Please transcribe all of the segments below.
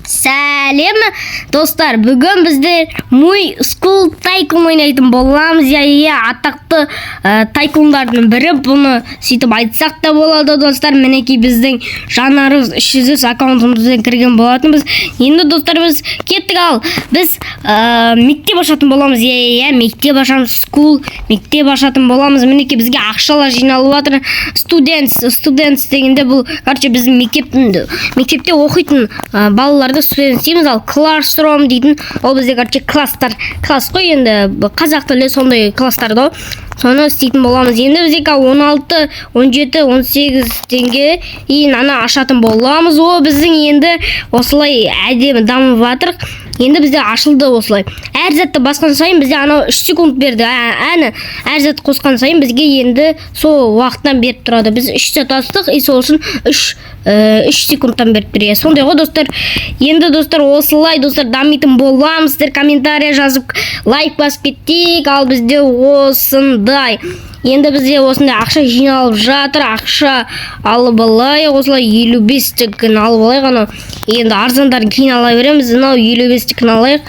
Сәлем достар, бүгін біздер Муй Скул тайкун ойнайтын боламыз. Атақты тайкундардың бірі, бұны сөйтіп айтсақ та болады достар. Мінекей біздің жанарымыз 300 аккаунтымыздан кірген болатынбыз. Енді достар біз кеттік, ал біз мектеп ашатын боламыз. Мектеп ашамыз, скул, мектеп ашатын боламыз. Мінекей бізге ақшалар жиналып жатыр. Студентс дегенде бұл, короче, біздің мектепте оқитын балаларды студент дейміз. Ал классрум дейтін, ол бізде короче класс қой, енді қазақ тілі сондай класстарды соны істейтін боламыз. Енді бізде 16, 17, 18 теңге ана ашатын боламыз. О, біздің енді осылай әдемі дамып жатыр. Енді бізде ашылды осылай. Әр затты басқан сайын бізде анау 3 секунд берді. Әр затты қосқан сайын бізге енді сол уақыттан беріп тұрады. Біз 3 сәт астық, сол үшін 3 секундтан беріп тұр. Сондай ғой достар. Енді достар осылай достар дамитын боламыз. Сіздер комментария жазып лайк басып кеттік. Ал бізде осындай. Енді бізде осындай ақша жиналып жатыр. Ақша алып алайық. Осылай 55 тікін алып алайық. Енді арзандар кейін ала береміз. 55 тікін алайық.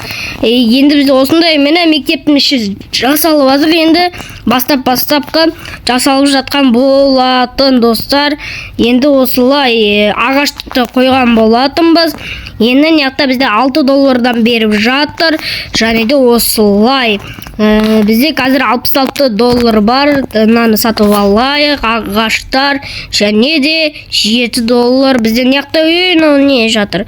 Енді бізде осындай мектептің іші жасалып жатыр. Енді бастапқы жасалып жатқан болатын достар. Енді осылай ағашты қойған болатынбыз. Енді неқта бізде $6 беріп жатыр. Және де осылай бізде қазір $66 бар. Наны сатып алайық. Ағаштар және де $7. Бізде неқта не жатыр.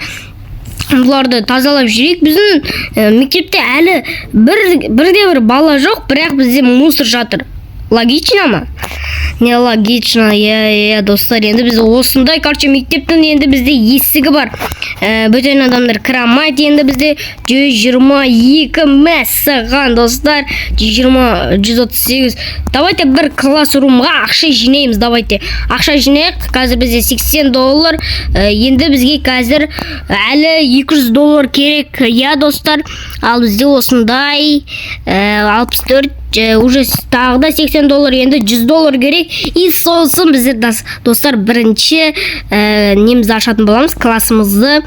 Бұларды тазалап жүрейік. Біздің мектепте әлі бірде-бір бала жоқ, бірақ бізде мусор жатыр. Логично ма? Не логично, достар. Енді бізде осындай, короче, мектептің енді бізде есігі бар. Бөтен адамдар кіре алмайды. Енді бізде 122 мәссаған достар. 138. Давайте бір классрумға ақша жинаймыз. Давайте ақша жинайық. Қазір бізде $80. Енді бізге қазір әлі $200 керек. Достар. Ал бізде осындай 64, уже тағы да $80, енді $100 керек. И сосын бізде достар бірінші немізді ашатын боламыз, классымызды.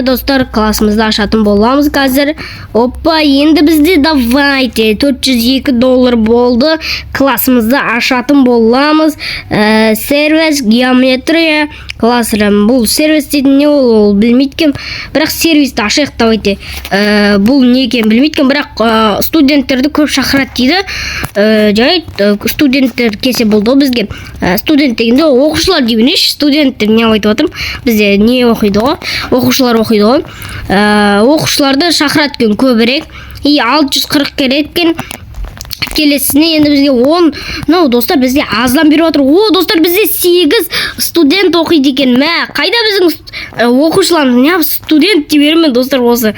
Достар, классымызды ашатын боламыз қазір. Опа, енді бізде давайте $402 болды. Классымызды ашатын боламыз. Сервис, геометрия, классрум. Бұл сервис дейтін не ол білмейткем. Бірақ сервисті ашайық давайте. Бұл не екен білмейткем, бірақ студенттерді көп шақырады дейді. Студенттер кесе болды бізге. Студент дегенде оқушылар деймін, студенттер не айтып отырмын. Бізде не оқиды ғой? Оқушылар оқиды ғой. Оқушыларды шақырады екен көбірек. 640 керек екен. Келесіне енді бізге 10, достар бізде аздан беріп отыр. Достар бізде 8 студент оқиды екен. Қайда біздің оқушыларымыз? Не студент дей беремін достар осы.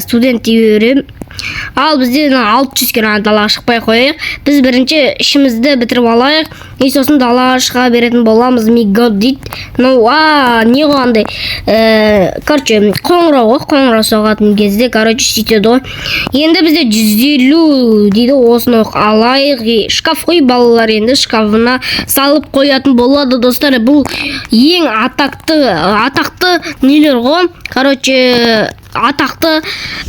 Студент дей беремін. Ал бізде 600 далаға шықпай қойайық. Біз бірінші ішімізді бітіріп алайық. Сосын далаға шыға беретін боламыз. Мигод дейді. Не қойғандай. Короче, қоңырау соғатын кезде, короче, сөйтеді ғой. Енді бізде 150 дейді. Осыны алайық. Шкаф қой, балалар енді шкафына салып қоятын болады достар. Бұл ең атақты нелер ғой. Короче, атақты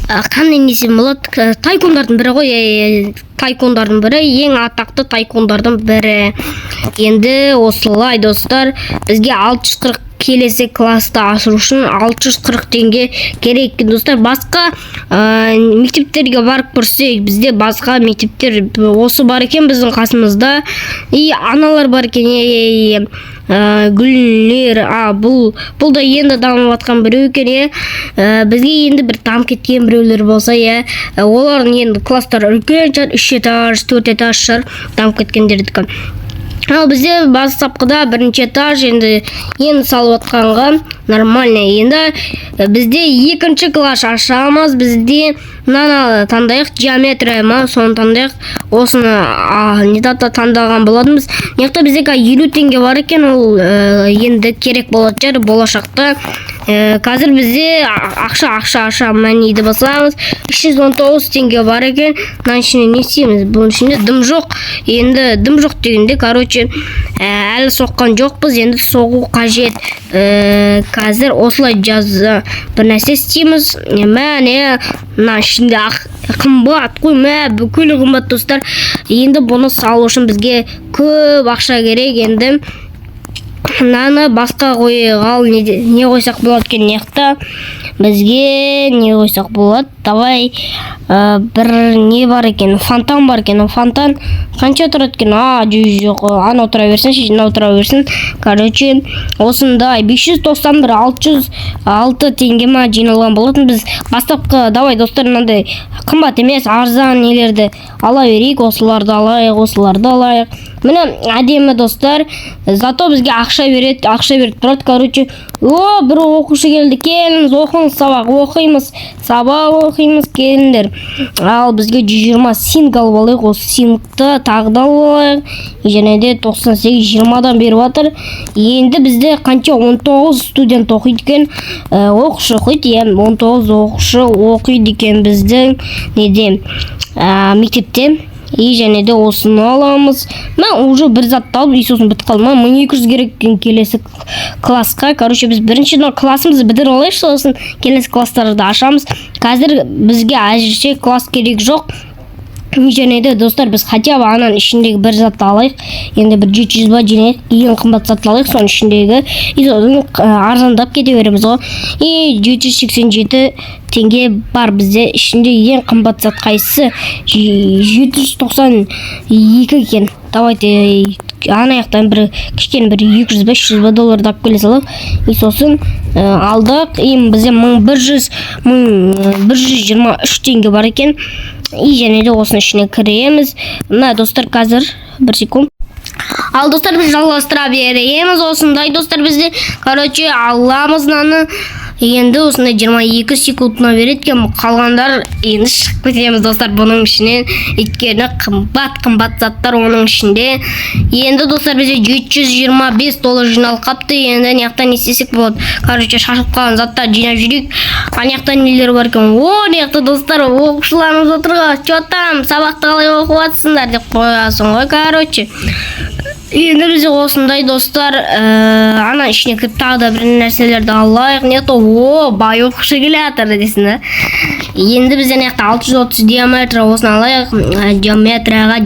қандай несем болады? Тайкундардың бірі ғой. Тайкундардың бірі, ең атақты тайкундардың бірі. Енді осылай достар, бізге 640 келесі класты ашыру үшін 640 теңге керек достар. Басқа мектептерге барып көрсек, бізде басқа мектептер осы бар екен біздің қасымызда. Аналар бар екен. Гүллер, бұл да енді дамып жатқан біреу екен. Бізге енді бір дамып кеткен біреулер болса, олардың енді класстар үлкен шығар, 3 этаж, 4 этаж шығар дамып кеткендердікі. Ал бізде бастапқыда бірінші этаж, енді салып отқанға нормально. Енді бізде екінші класс ашамыз. Бізде мынаны таңдайық, геометрия ма, соны таңдайық. Осыны недатта таңдаған болатынбыз. Неқта бізде $50 бар екен, ол енді керек болады жар болашақта. Қазір бізде ақша мәниді басамыз. 319 теңге бар екен. Мына ішіне не істейміз? Бұның ішінде дым жоқ. Енді дым жоқ дегенде, короче, әлі соққан жоқпыз. Енді соғу қажет. Қазір осылай бір нәрсе істейміз. Міне, мына ішінде қымбат қой, бүкіл қымбат достар. Енді бұны салу үшін бізге көп ақша керек. Енді мынаны басқа қойғал, не қойсақ болады екен неқта? Бізге не қойсақ болады? Давай бір не бар екен? Фонтан бар екен. Фонтан қанша тұрады екен? Жоқ, ана отыра берсін, шешін отыра берсін. Короче, осындай 591 606 теңге ма жиналған болатын. Біз бастапқы, давай достар, мынандай қымбат емес, арзан нелерді ала берейік. Осыларды алайық. Міне әдемі достар. Зато бізге ақша береді тұрады. Короче, бір оқушы келді. Келіңіз, оқыңыз, сабақ оқимыз, келіңдер. Ал бізге 120 синг алып алайық. Осы сингті тағы да алайық. Және де 98-20-дан беріп жатыр. Енді бізде қанша 19 студент оқиды екен. Оқушы оқиды, 19 оқушы оқиды екен біздің мектепте. Және де осыны аламыз. Мен уже бір затты алып, сосын бітіп қалды ма? 1200 керек келесі классқа. Короче, біз бірінші классымызды бітіріп алайық, сосын келесі класстарды ашамыз. Қазір бізге әзірше класс керек жоқ. Және де достар, біз хотя бы ананың ішіндегі бір затты алайық. Енді бір 700 ба жинайық, ең қымбат затты алайық. Соның ішіндегі сосын арзандап кете береміз ғой. 787 теңге бар бізде. Ішінде ең қымбат зат қайсысы? 792 екен. Давайте ана жақтан бір кішкене бір 200-500 долларды алып келе салайық. Сосын алдық. Бізде 1123 теңге бар екен. Және де осының ішіне кіреміз. Мына достар, қазір бір секунд. Ал достар, біз жалғастыра береміз. Осындай достар, бізде короче аламыз мынаны. Енді осындай 22 секундына береді екен. Қалғандар енді шығып кетеміз достар бұның ішінен. Өйткені қымбат заттар оның ішінде. Енді достар, бізде 725 доллар жиналып қапты. Енді неяқтан не істесек болады? Короче, шашып қалған заттар жинап жүрейік. Анаяқтан нелер бар екен? Неяқта достар, оқушыларымыз отырға. Че там, сабақты қалай оқып жатсыңдар деп қоясың ғой. Короче, енді бізде осындай достар, ана ішіне кіріп тағы да бір нәрселерді алайық. Бай оқушы келе жатыр дейсің. Енді бізден яқта 630 диаметр осыны алайық. Геометрияға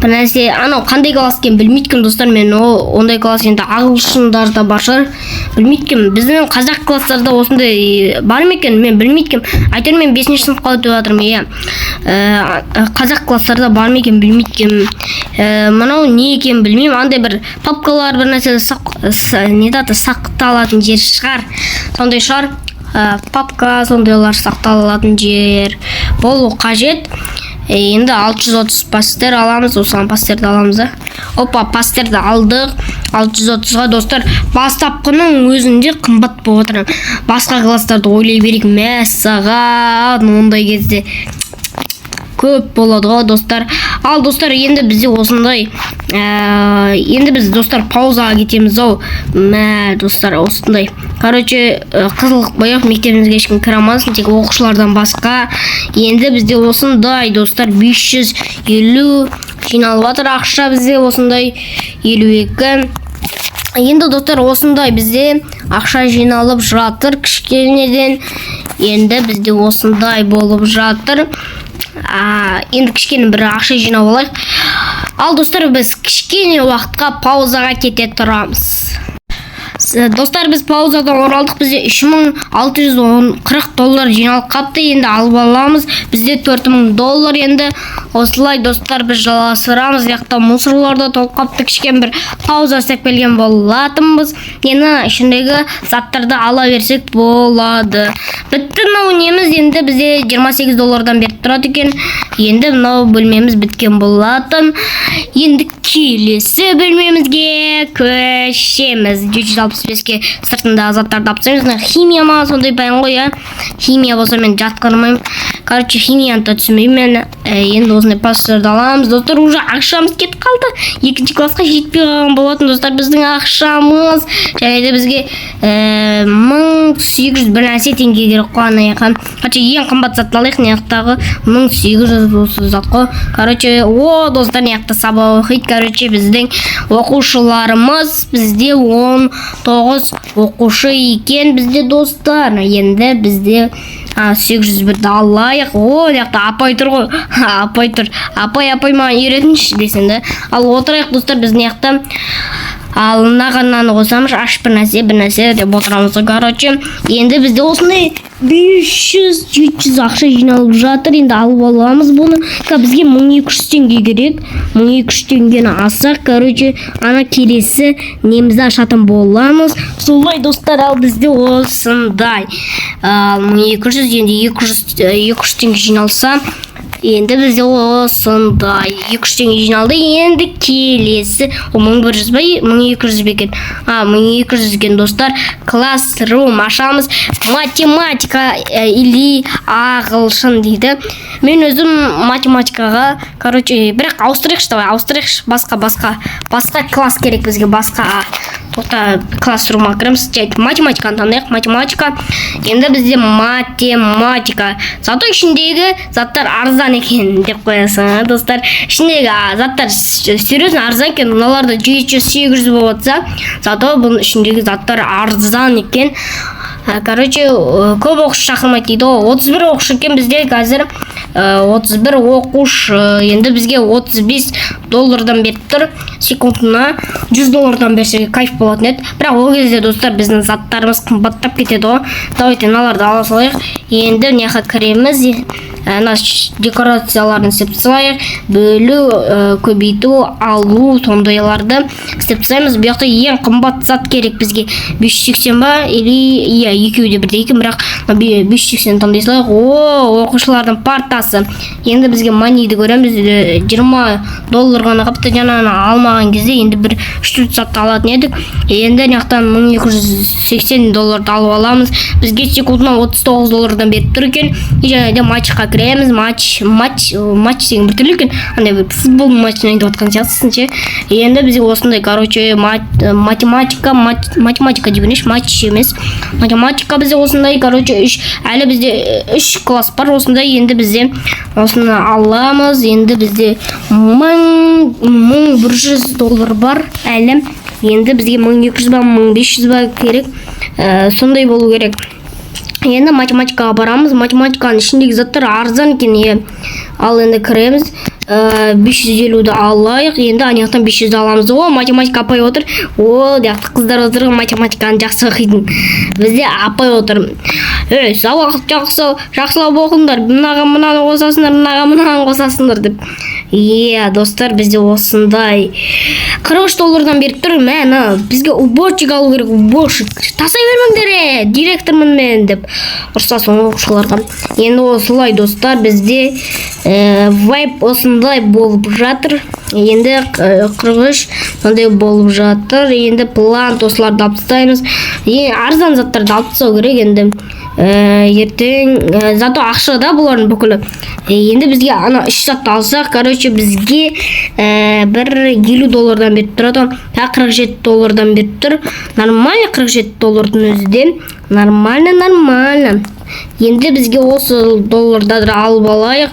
бір нәрсе, анау қандай класс екен білмейді достар. Мен ондай класс енді ағылшындарда бар шығар, білмейді. Біздің қазақ класстарда осындай бар ма екен, мен білмейді. Айтар мен 5-ші сыныпқа өтіп жатырмын. Қазақ класстарда бар ма екен білмейді. Мынау не екен білмеймін. Андай бір папкалар бір нәрсе сақталатын жер шығар. Сондай шығар. Папка сондайлар сақталатын жер болу қажет. Енді 630 пастер аламыз. Осыған пастерді аламыз. Опа, пастерді алдық. 630-ға достар, бастапқының өзінде қымбат болып отыр. Басқа класстарды ойлай берейік. Мәссаған, ондай кезде көп болады ғой достар. Ал достар, енді бізде осындай, енді біз достар паузаға кетеміз ау. Достар, осындай. Короче, қызылық бояқ мектебімізге ешкім кіре алмасын, тек оқушылардан басқа. Енді бізде осындай достар 550 жиналып жатыр ақша бізде, осындай 52. Енді достар, осындай бізде ақша жиналып жатыр кішкенеден. Енді бізде осындай болып жатыр. Енді кішкене бір ақша жинап алайық. Ал достар, біз кішкене уақытқа паузаға кете тұрамыз. Достар, біз паузадан оралдық. Бізде 3640 доллар жиналып қапты. Енді алып аламыз. Бізде 4000 доллар. Енді осылай достар, біз жалғастырамыз. Яқта мусорларда толып қапты. Кішкен бір пауза істеп келген болатынбыз. Енді ішіндегі заттарды ала берсек болады. Бітті мынау неміз. Енді бізде 28 доллардан беріп тұрады екен. Енді мынау бөлмеміз біткен болатын. Енді келесі бөлмемізге көшеміз. 165-ке сыртындағы заттарды апсаймыз. Химия ма сондай бәйін ғой. Химия болса мен жатқырмаймын. короче химияны да түсінбеймін енді осындай паспорт аламыз достар. Уже ақшамыз кетіп қалды, 2-ші классқа жетпей қалған болатын достар. Біздің ақшамыз және де бізге 1800 бір нәрсе теңге керек қой. Короче ең қымбат затты алайық, неяқтағы 1800 осы зат қой. Короче достар, неяқта сабақ оқиды. Короче біздің оқушыларымыз бізде 19 оқушы екен бізде достар. Енді бізде 801-ді алайық. Неяқта апай тұр ғой. Апай тұр. Апай маған үйретіңізші десін. Ал отырайық достар, біз неяқта ал нағаннан қосамыз, аш бір нәрсе деп отырамыз. Короче енді бізде осындай 500-700 ақша жиналып жатыр. Енді алып аламыз бұны. Бізге 1200 теңге керек. 1200 теңгені алсақ, короче ана келесі немізді ашатын боламыз. Солай достар, ал бізде осындай 1200, енді 200 теңге жиналса, енді бізде осындай 200 теңге жиналды. Енді келесі 1100 ба 1200 бекен. 1200 екен достар. Classroom ашамыз. Математика или ағылшын дейді. Мен өзім математикаға, короче, бірақ ауыстырайықшы, басқа класс керек бізге, басқа. Тоқта классрумға кіреміз. Математиканы таңдайық. Математика. Енді бізде математика. Зато ішіндегі заттар арзан екен деп қоясың, достар. Ішіндегі заттар серьезно арзан екен. Мыналарда 700-800 болып отса, зато бұның ішіндегі заттар арзан екен. Короче, көп оқушы шақырмайды дейді. 31 оқушы екен бізде қазір. 31 оқушы. Енді бізге $35 беріп тұр. Секундына $100 берсе кайф болатын еді. Бірақ ол кезде достар біздің заттарымыз қымбаттап кетеді ғой. Давайте мыналарды ала салайық. Енді неға кіреміз. Декорацияларын істеп салайық. Бөлу, көбейту, алу, сондайларды істеп салаймыз. Бұл жақта ең қымбат зат керек бізге. 580 ба или екеуі де бірдей екен, бірақ 580 таңдай салайық. Оқушылардың партасы. Енді бізге манийді көреміз. $20 ғана қапты, жаңаны алмаған кезде енді бір 3 затты алатын едік. Енді неқтан $1280 алып аламыз. Бізге секундына $39 беріп тұр екен. Және де матчқа кіреміз. Матч деген бір түрлі екен. Андай бір футбол матчын айтып отқан сияқтысың ше. Енді бізге осындай, короче, математика деймін, матч емес. Математика бізде осындай, короче, әлі бізде 3 класс бар осындай. Енді бізде осыны аламыз. Енді бізде $1100 бар әлі. Енді бізге 1200 ба 1500 ба керек. Сондай болу керек. Енді математикаға барамыз. Математиканың ішіндегі заттар арзан екен. Ал енді кіреміз. 550-ді алайық. Енді анияқтан 500-ді аламыз. Математика апай отыр. Дияқты қыздар отыр. Математиканы жақсы оқитын. Бізде апай отыр. Сабақ жақсылап оқыңдар. Мынаны қосасыңдар, мынаны қосасыңдар деп. Достар, бізде осындай $43 беріп тұр. Бізге уборщик алу керек. Уборщик. Тасай бермеңдер, директормын мен деп ұрсасын оқушыларға. Енді осылай достар, бізде вайп осындай болып жатыр. Енді 43 сондай болып жатыр. Енді план осыларды алып тастаймыз. Арзан заттарды алып тастау керек енді. Ертең зато ақшада бұлардың бүкілі. Енді бізге ана 3 затты алсақ, короче, бізге бір $50 беріп тұрады. $47 беріп тұр. Нормально $47 өзіден. Нормально. Енді бізге осы долларды алып алайық.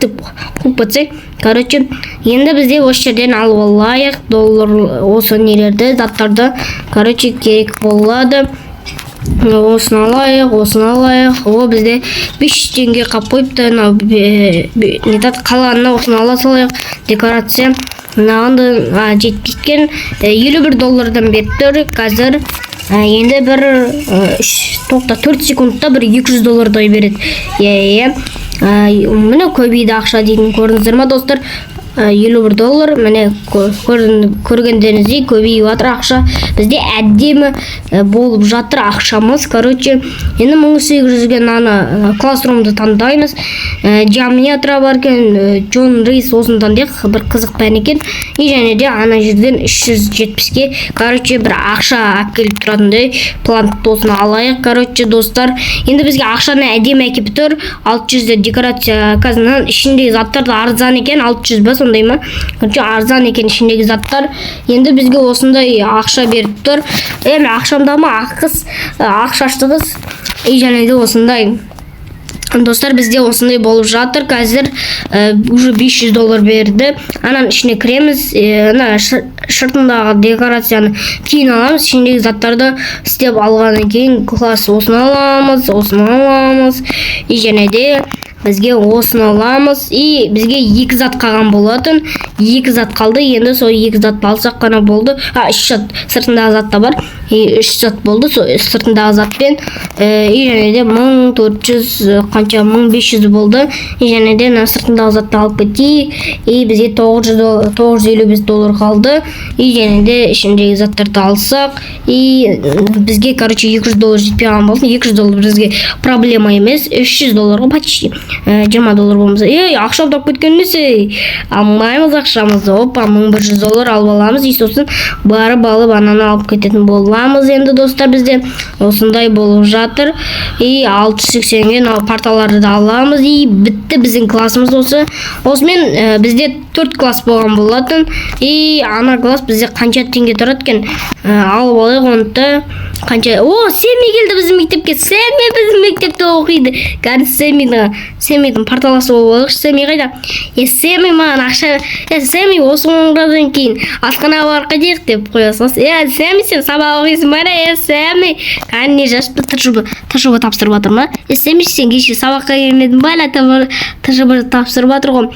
Деп қупатсай. Короче, енді бізде осы жерден алып алайық. Доллар осы нелерді, заттарды. Короче, керек болады. Осыны алайық. Бізде 500 теңге қап қойыпты. Қалғанына осыны ала салайық. Декорация. Мынағанды жетпейткен $51 беріп тұр қазір. Енді бір 4 секундта бір $200 береді. Міне көбейді ақша дейтін көрдіңіздер ма достар? $51. Міне көргендеріңіздей көбейіп жатыр ақша. Бізде әдемі болып жатыр ақшамыз. Короче, енді 1800-ге наны классрумды таңдаймыз. Джамиатра бар екен, Джон Рейс осын таңдайық, бір қызық пән екен. И және де ана жерден 370-ге, короче, бір ақша әкеліп тұратындай плант осыны алайық. Короче, достар, енді бізге ақшаны әдемі әкеліп тұр. 600-де декорация казынан ішіндегі заттар да арзан екен, 600 ба сондай ма? Короче, арзан екен ішіндегі заттар. Енді бізге осындай ақша беріп тұр. Ақшамда ма ақшаштығыз. И және де осындай. Достар, бізде осындай болып жатыр. Қазір уже $500 берді. Анан ішіне кіреміз. Шыртындағы декорацияны кейін аламыз. Ішіндегі заттарды істеп алғаннан кейін класс осыны аламыз. И және де бізге осыны аламыз. И бізге 2 зат қалған болатын. 2 зат қалды. Енді сол 2 затты алсақ қана болды. 3 зат сыртындағы зат та бар. 3 зат болды. Сол сыртындағы затпен. И және де 1400 қанша 1500 болды. И және де сыртындағы затты алып кетейік. И бізге $955 қалды. И және де ішіндегі заттарды алсақ. И бізге, короче, $200 жетпей қалған болсын. $200 бізге проблема емес. $300 почти. $20 болмаса. Ақша тауып кеткен несі? Алмаймыз ақшамызды. Опа, $1100 алып аламыз. И сосын барып алып ананы алып кететін боламыз. Енді достар, бізде осындай болып жатыр. И 680-ге парталарды да аламыз. И бітті біздің классымыз осы. Осымен бізде 4 класс болған болатын. И ана класс бізде қанша теңге тұрады екен? Алып алайық онты. Қанша? Семи келді біздің мектепке. Семи біздің мектепте оқиды. Кәді Семидің парталасы болып алайық. Семи қайда? Семи маған ақша. Семи осы оңғырдан кейін асқана бар қадек деп қоясыз. Семи сен сабақ оқисың бара. Семи. Кәне жасты тыржыбы тапсырып жатыр ма? Семи сен кеше сабаққа келмедің бала тыржыбы тапсырып жатыр ғой.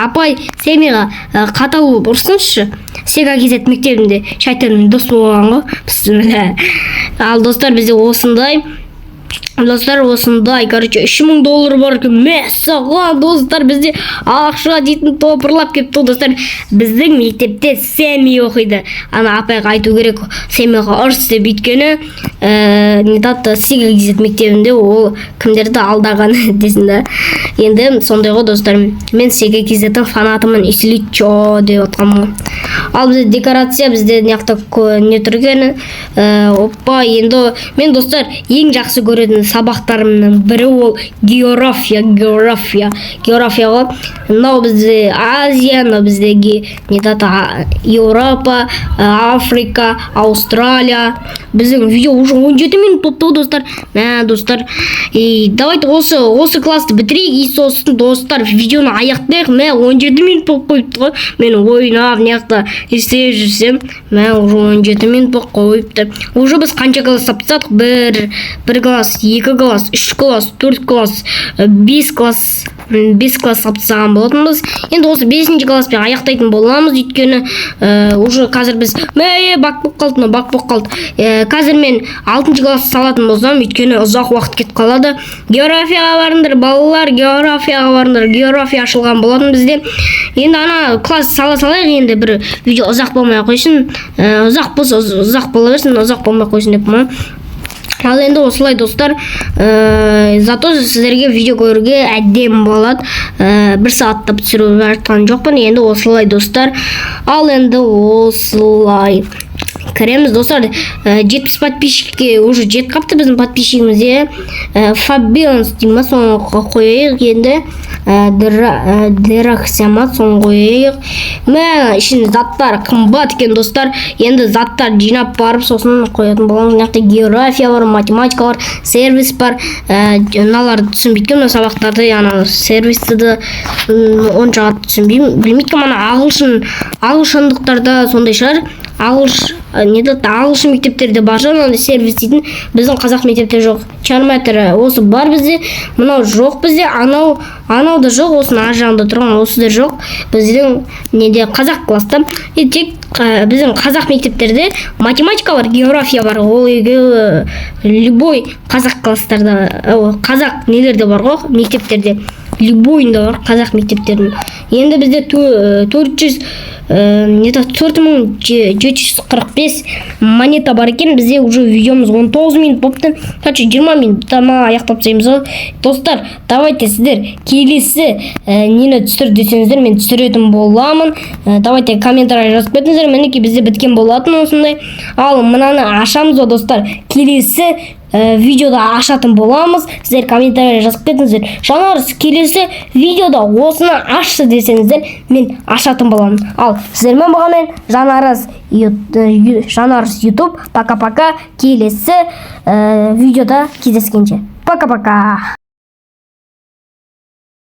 Апай, Семиға қатал ұрсыншы. Сега кезет мектебінде шайтанмен дос болған ғой. Ал достар, бізде осындай. Достар, осындай, короче, $3000 бар екен. Мәссаған, достар, бізде ақша дейтін топырлап кепті. Достар, біздің мектепте Семи оқиды. Ана апайға айту керек, Семиға ұрыс деп өйткені Сега кезет мектебінде ол кімдерді алдаған десін да. Енді сондай ғой, достар, мен Сега кезеттің фанатымын, исличо деп отқанмын. Ал бізде декорация, бізде неқта не түргені. Опа, енді мен, достар, ең жақсы көретін сабақтарымның бірі ол география. Географияға мынау бізде Азия, мынау біздегі Еуропа, Африка, Австралия. Біздің видео уже 17 минут болыпты, достар. Достар, давайте осы классты бітірейік. И сосын, достар, видеоны аяқтайық. 17 минут болып қойыпты ғой. Мен ойнап неқта істеп жүрсем, уже 17 минут болып қойыпты. Уже біз қанша класс тапсақ? 1 класс, 2 класс, 3 класс, 4 класс, 5 класс тапсаған болатынбыз. Енді осы 5-ші класспен аяқтайтын боламыз. Өйткені уже қазір біз бак болып қалды. Қазір мен 6-ші класс салатын болсам, өйткені ұзақ уақыт кетіп қалады. Географияға барыңдар, балалар, географияға барыңдар. География ашылған болатын бізде. Енді ана класс салайық, енді бір видео ұзақ болмай қойсын. Ұзақ болса ұзақ бола берсін, ұзақ болмай қойсын деп ма. Ал енді осылай, достар, зато сіздерге видео көруге әдем болады. 1 сағатта түсіріп жатқан жоқпын. Енді осылай, достар. Ал енді осылай кіреміз, достар. 70 подписчикке уже жет қапты біздің подписчигімізде. Фабианс деймін, соны қойайық. Енді дерақсияма соны қойайық. Ішін заттар қымбат екен, достар. Енді заттар жинап барып сосын қоятын боламыз. Мына география бар, математика бар, сервис бар. Мыналарды түсінбейтін сабақтарды, сервисті де онша түсінбеймін. Білмейтін, ағылшындықтарда сондай шығар. Ағылшын мектептерде бар шығар, сервис дейтін. Біздің қазақ мектепте жоқ. Чармәтірі осы бар бізде, мынау жоқ бізде, анау да жоқ, осының ар жағында тұрған осы да жоқ. Біздің қазақ класста. Тек біздің қазақ мектептерде математика бар, география бар. Ол любой қазақ класстарда, қазақ нелерде бар ғой, мектептерде. любойында бар қазақ мектептерінің. Енді бізде 4745 монета бар екен. Бізде уже видеомыз 19 минут болыпты. Короче, 20 минуттама аяқтап тастаймыз ғой. Достар, давайте сіздер келесі нені түсір десеңіздер, мен түсіретін боламын. Давайте комментарий жазып кетіңіздер. Мінекей бізде біткен болатын осындай. Ал мынаны ашамыз ғой достар. Келесі видеода ашатын боламыз. Сіздер комментарий жазып кетіңіздер. Жанарыс келесі видеода осыны ашшы десеңіздер, мен ашатын боламын. Ал сіздермен болғанмен Жанарыс YouTube. Пока-пока. Келесі видеода кездескенше. Пока-пока.